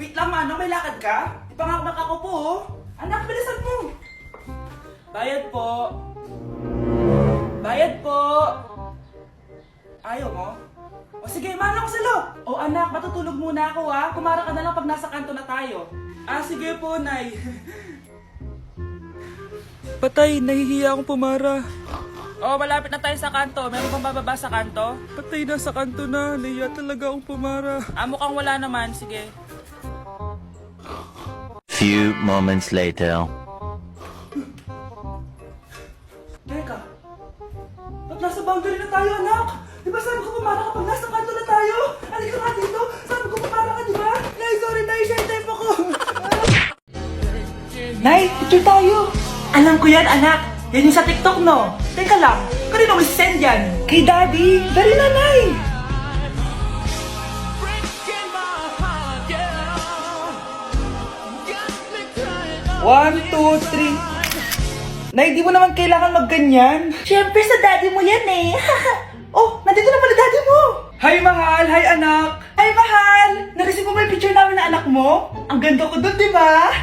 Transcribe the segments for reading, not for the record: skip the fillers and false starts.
Wait lang, Manong. May lakad ka? Ipangakmak ako po, oh. Anak, bilisan mo. Bayad po. Bayad po. Ayaw mo? O sige, Manong, salo. O anak, matutulog muna ako, ha. Kumara ka na lang pag nasa kanto na tayo. Sige po, Nay. Patay, nahihiya akong pumara. Oh, malapit na tayo sa kanto. Meron bang bababa sa kanto? Patay na sa kanto na. Nahiya talaga akong pumara. Mukhang wala naman. Sige. Few moments later. Teka. Ba't nasa boundary na tayo, anak? Di ba sabi ko pumara kapag nasa kanto na tayo? Halika nga dito. Sabi ko pumara ka, di ba? Nay, sorry, Nay. Share time ako. Nay, picture tayo. Alam ko yan, anak. Yan yung sa TikTok, no? Teka lang, kanino mo send yan? Kay Daddy. Dari na, Nay. One, two, three. Nay, di mo naman kailangan magganyan. Siyempre, sa daddy mo yan eh. Oh, nandito na pala daddy mo. Hi, mahal. Hi, anak. Hi, mahal. Nareceive mo ba yung picture namin na anak mo? Ang ganda ko dun, di ba?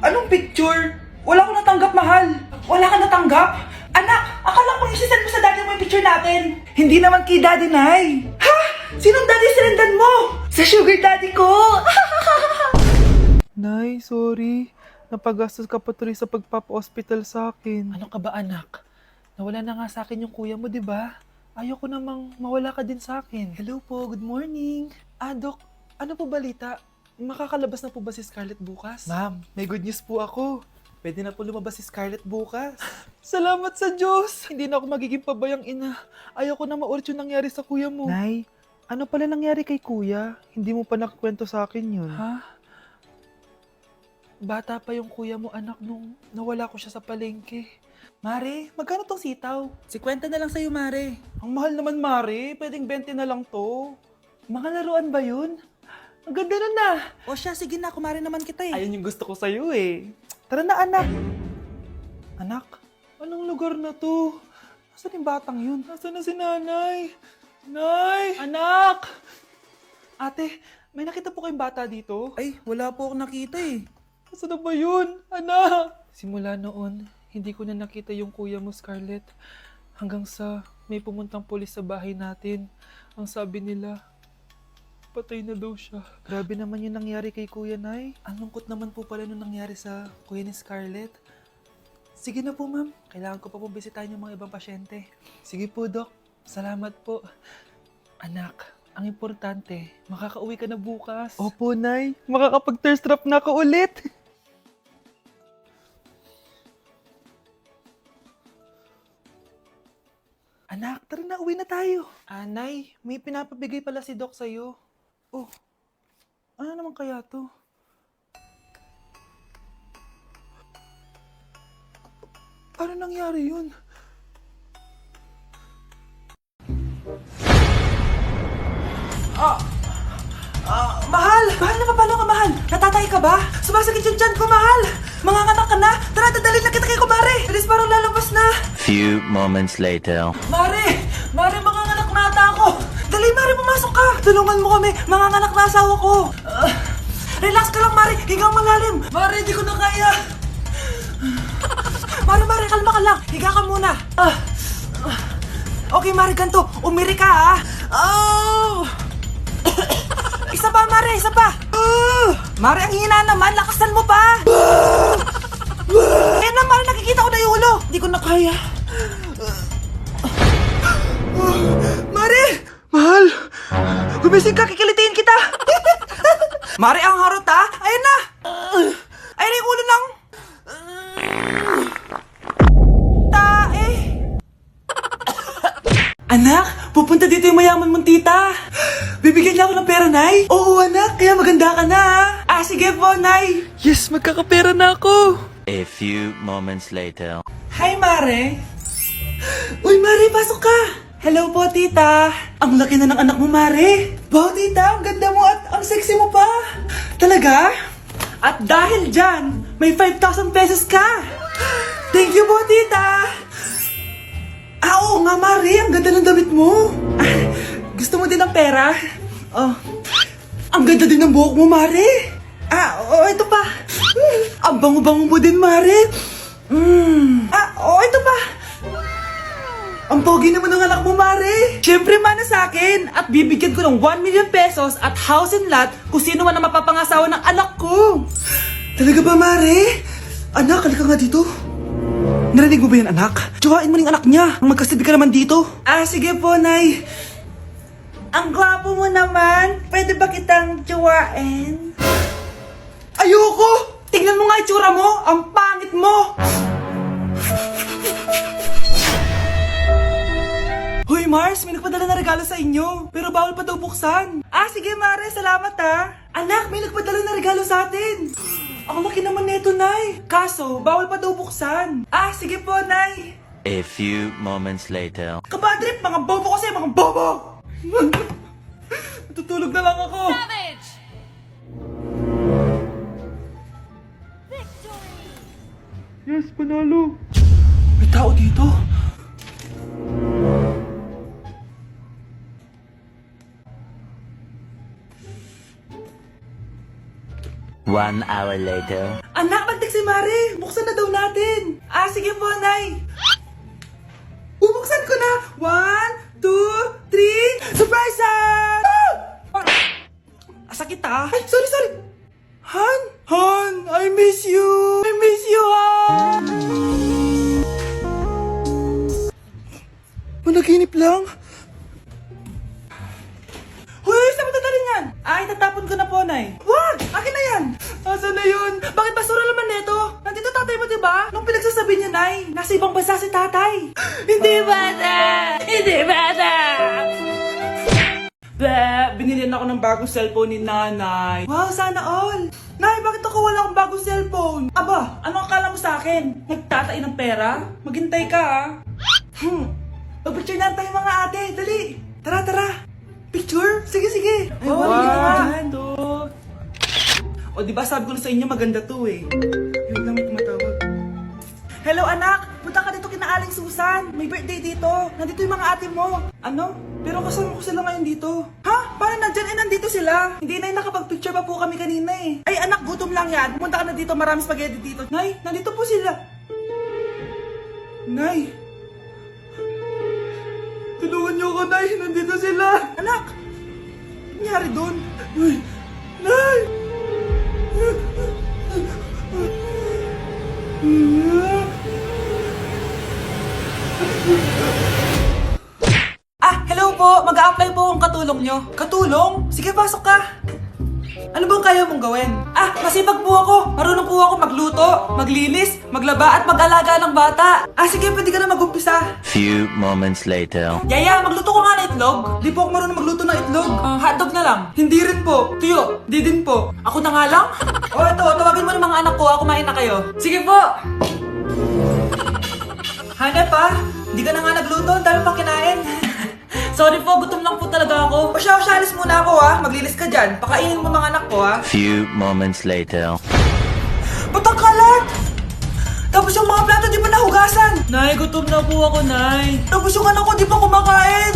Anong picture? Wala ko natanggap, mahal. Wala ka natanggap? Anak, akala ko isisend mo sa daddy mo yung picture natin. Hindi naman kay daddy, Nay. Ha? Sinong daddy sinendan mo? Sa sugar daddy ko. Nay, sorry. Napagastos ka pa tuloy sa pagpapa-hospital sa akin. Ano ka ba, anak? Nawala na nga sa akin yung kuya mo, di ba? Ayoko namang mawala ka din sa akin. Hello po, good morning. Dok, ano po balita? Makakalabas na po ba si Scarlett bukas? Ma'am, may good news po ako. Pwede na po lumabas si Scarlett bukas. Salamat sa Diyos! Hindi na ako magiging pabayang ina. Ayoko na maulit yung nangyari sa kuya mo. Nay, ano pala nangyari kay kuya? Hindi mo pa nakakwento sa akin yun. Ha? Bata pa yung kuya mo, anak, nung nawala ko siya sa palengke. Mare, magkano tong sitaw? 50 na lang sa'yo, Mare. Ang mahal naman, Mari. Pwedeng 20 na lang to. Mga laruan ba yun? Ang ganda na na. O siya, sige na, kumare naman kita eh. Ayun yung gusto ko sa'yo eh. Tara na, anak. Anak, anong lugar na to? Nasaan yung batang yun? Nasaan na si nanay? Nay! Anak! Ate, may nakita po kayong bata dito? Ay, wala po akong nakita eh. Nasaan na ba yun? Anak! Simula noon, hindi ko na nakita yung kuya mo, Scarlett. Hanggang sa may pumuntang pulis sa bahay natin. Ang sabi nila, patay na daw siya. Grabe naman yung nangyari kay Kuya, Nay. Ang lungkot naman po pala nung nangyari sa kuya ni Scarlett. Sige na po, ma'am. Kailangan ko pa pong bisitahin yung mga ibang pasyente. Sige po, Dok. Salamat po. Anak, ang importante, makakauwi ka na bukas. Opo, Nay. Makakapag-thirst trap na ako ulit. Anak, tara na, uwi na tayo. Nay, may pinapabigay pala si Doc sa'yo. Oh, ano naman kaya to? Paano nangyari yun? Mahal! Mahal na papalo ka, mahal! Natatay ka ba? Sumasakit yung tiyan ko, mahal! Manganganak ka na! Tara, dadalhin na kita kay kumare! Bilis, parang lalabas na! Few moments later. Mare! Mare, manganganak na ata ako! Dali, Mare, pumasok ka! Tulungan mo kami! Manganganak na asawa ko! Relax ka lang, Mare! Higang malalim! Mare, di ko na kaya! Mare, kalma ka lang! Higa ka muna! Okay, Mare, ganito! Umiri ka, ha! Oh! Isa pa, Mare! Isa pa! Mare, ang hina naman! Lakasan mo pa! Eh na, Mare, nakikita ko na yung ulo! Di ko na kaya! Mare! Mahal! Gumising ka, kikilitiin kita! Mare, ang harot ha! Ayun na! Ayun na yung ulo ng... Tae! Anak, pupunta dito yung mayaman mong tita! Bibigyan niya ako ng pera, Nay? Oo, anak, kaya maganda ka na ha! Sige po, Nay! Yes, magkakapera na ako! A few moments later. Hi, Mare! Uy, Mare, pasok ka! Hello po, tita! Ang laki na ng anak mo, Mare! Wow, tita! Ang ganda mo at ang sexy mo pa! Talaga? At dahil dyan, may 5,000 pesos ka! Thank you po, tita! Oo nga, Mare! Ang ganda ng damit mo! Gusto mo din ng pera? Oh, ang ganda din ng buhok mo, Mare! Oo, ito pa. Ang bango-bango mo din, Mare. Oo, ito pa. Ang pogi naman ng anak mo, Mare. Siyempre, mana sa akin. At bibigyan ko ng 1 million pesos at house and lot kung sino man ang mapapangasawa ng anak ko. Talaga ba, Mare? Anak, halika nga dito. Narinig mo ba yan, anak? Tsuhain mo ng anak niya. Ang magkasabi ka naman dito. Sige po, Nay. Ang gwapo mo naman. Pwede ba kitang tsuhain? Ayoko! Tingnan mo nga itsura mo! Ang pangit mo! Hoy, Mars! May nagpadala na regalo sa inyo. Pero bawal pa daw buksan. Sige, Mare. Salamat, ha. Anak, may nagpadala na regalo sa atin. Ang laki naman neto, Nay. Kaso, bawal pa daw buksan. Sige po, Nay. A few moments later. Kabadrip, mga bobo kasi, mga bobo! Tutulog na lang ako. Savage! Yes, panalo. May tao dito. One hour later. Anak, magtik si Mare. Buksan na daw natin. Sige po, Nay. Bubuksan ko na. 1, 2, 3. Surprise! Sakit Ay, sorry. Han, I miss you. Han. Managinip lang. Hoy, saan mo dadalhin yan? Tatapon ko na po, Nay. Wag! Akin na yan! Asan na yun? Bakit basura naman neto? Nandito tatay mo, diba? Nung pinagsasabi niya, Nay, nasa ibang bansa si tatay. Hindi bata! Binilihan ako ng bagong cellphone ni Nanay. Wow, sana all! Nay, bakit ako wala akong bagong cellphone? Aba, ano akala mo sa akin? Nagtatain ng pera? Maghintay ka, Pag-picture na tayo mga ate, dali! Tara! Picture? Sige. Ay, One, O, diba sabi ko na sa inyo maganda to eh. Yun lang, may tumatawag. Hello, anak! Punta ka dito kina Aling Susan. May birthday dito. Nandito yung mga ate mo. Ano? Pero kasama ko sila ngayon dito. Ha? Parang nandyan nandito sila. Hindi na nakapag-picture pa po kami kanina eh. Ay, anak, gutom lang yan. Pumunta ka na dito, marami spaghetti dito. Nay, nandito po sila. Nay! Tulungan niyo ako, Nay. Nandito sila. Anak! Ano nangyari doon? Nay! Hello po. Mag-a-apply po akong katulong nyo. Katulong? Sige, pasok ka. Ano bang kaya mong gawin? Masipag po ako. Marunong po ako magluto, maglinis, maglaba at mag-alaga ng bata. Sige, pwede ka na mag-umpisa. Few moments later. Yaya, magluto ko nga ng itlog. Di po ako marunong magluto ng itlog. Hotdog na lang. Hindi rin po. Tuyo, di din po. Ako na nga lang? Ito, tawagin mo ng mga anak ko. Kumain na kayo. Sige po. Hanep Di ka na nga nagluto. Ang dami pang kinain. Sorry po, gutom lang po talaga ako. Alis muna ako Maglilis ka dyan. Pakainin mo mga anak ko Few moments later. Ba't ang kalat? Tapos yung mga plato di pa nahugasan. Nay, gutom na po ako, Nay. Tapos yung anak ko di pa kumakain.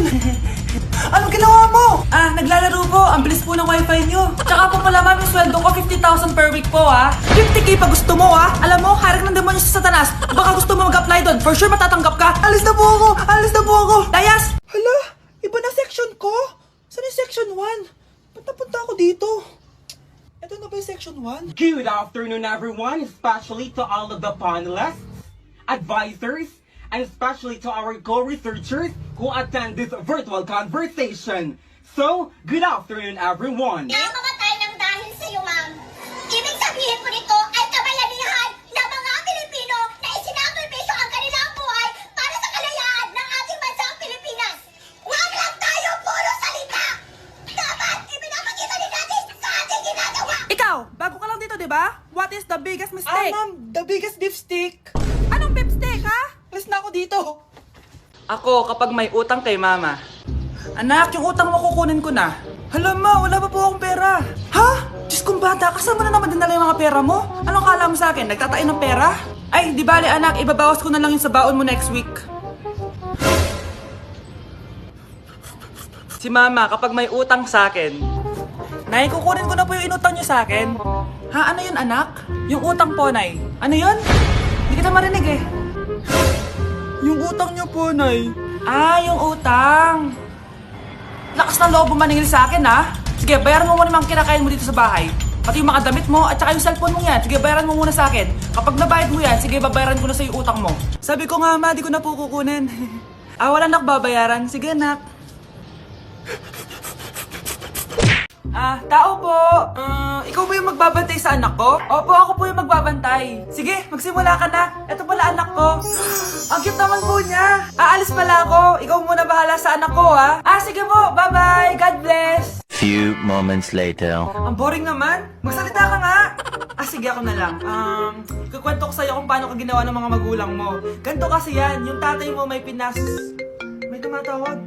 Anong ginawa mo? Naglalaro po. Ang bilis po ng wifi nyo. Tsaka po pala ma'am, yung sweldo ko 50,000 per week po 50k pa gusto mo Alam mo, harik ng demonyo sa Satanas. Baka gusto mo mag-apply doon. For sure matatanggap ka. Alis na po ako. Layas! Hala, iba na section ko. Saan yung section 1? Ba't napunta ako dito? Ito na ba yung section 1? Good afternoon, everyone, especially to all of the panelists, advisors, and especially to our co-researchers who attend this virtual conversation. So, good afternoon, everyone. Namamatay ng dahil sa iyo, ma'am. Ibig sabihin po nito ay kabayanihan ng mga Pilipino na isinakripisyo ang kanilang buhay para sa kalayaan ng ating bansang Pilipinas. Huwag lang tayo puro salita! Dapat ipinapakita din natin sa ating ginagawa! Ikaw, bago ka lang dito, di ba? What is the biggest mistake? Ma'am, the biggest beef stick. Anong beef stick, ha? Alis na ako dito. Ako, kapag may utang kay mama. Anak, yung utang mo kukunin ko na. Hala ma, wala pa po akong pera. Ha? Diyos kong bata, kasama na naman dinala yung mga pera mo? Anong kala mo sa akin? Nagtatain ng pera? Ay, di bale anak, ibabawas ko na lang yung sa baon mo next week. Si mama, kapag may utang sa akin, Nay, kukunin ko na po yung inutang niyo sa akin. Ha, ano yun, anak? Yung utang po, Nay. Ano yun? Hindi kita marinig eh. Yung utang niyo po, Nay. Ah, yung utang. Lakas ng loob mo maningil sa akin, ha? Sige, bayaran mo muna yung mga kinakain mo dito sa bahay. Pati yung mga damit mo at saka yung cellphone mo yan. Sige, bayaran mo muna sa akin. Kapag nabayad mo yan, sige, babayaran ko na sa yung utang mo. Sabi ko nga, ma, di ko na po kukunin. Wala nak babayaran. Sige, nak. Tao po. Ikaw ba yung magbabantay sa anak ko? Opo, ako po yung magbabantay. Sige, magsimula ka na. Ito pala anak ko. Ang cute naman po niya. Aalis pala ako. Ikaw muna bahala sa anak ko, ha? Sige po. Bye-bye. God bless. Few moments later. Ang boring naman. Magsalita ka nga. Sige, ako na lang. Kukwento ko sa'yo kung paano ka ginawa ng mga magulang mo. Ganto kasi yan. Yung tatay mo may pinas... May tumatawag.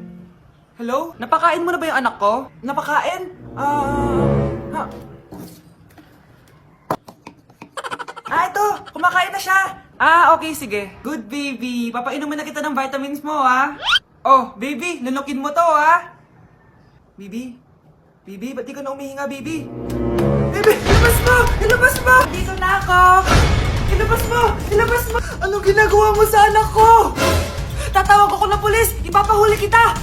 Hello? Napakain mo na ba yung anak ko? Napakain? Ito! Kumakain na siya! Okay, sige. Good, baby. Papainumin na kita ng vitamins mo, ha? Oh, baby, lunukin mo to, ha? Baby? Baby, ba't di ka na umihinga, baby? Baby, ilabas mo! Ilabas mo! Dito na ako! Ilabas mo! Ilabas mo! Anong ginagawa mo sa anak ko? Tatawag ako ng pulis! Ipapahuli kita!